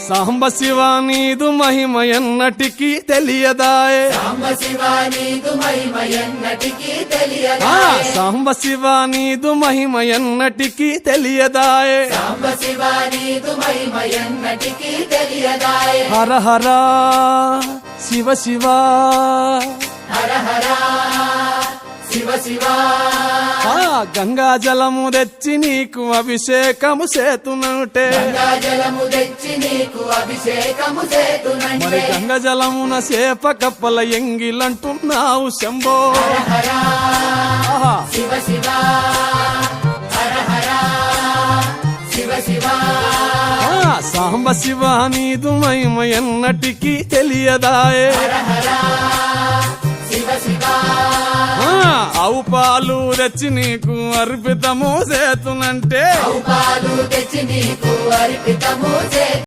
సాంబ శివ నీదు మహిమ ఎన్నటికీ తెలియదాయే సాంబ శివ నీదు మహిమ ఎన్నటికీ తెలియదాయే సాంబ శివ నీదు మహిమ ఎన్నటికీ తెలియదాయే సాంబ శివ నీదు మహిమ ఎన్నటికీ తెలియదాయే హర హర శివ శివ హర హర శివ శివ గంగా జలము తెచ్చి నీకు అభిషేకము చేతునంటే గంగా జలము తెచ్చి నీకు అభిషేకము మరి చేతునంటే గంగ జలమున సేప కప్పల ఎంగిలంటున్నావు శంభో హర హర ఆహా. శివ శివ హర హర శివ శివ సాంబ శివ నీదు మహిమ ఎన్నటికీ తెలియదాయే హర హర శివ శివ ఆవు పాలు తెచ్చి నీకు అర్పితము చేతునంటే పాలు తెచ్చి నీకు అర్పితము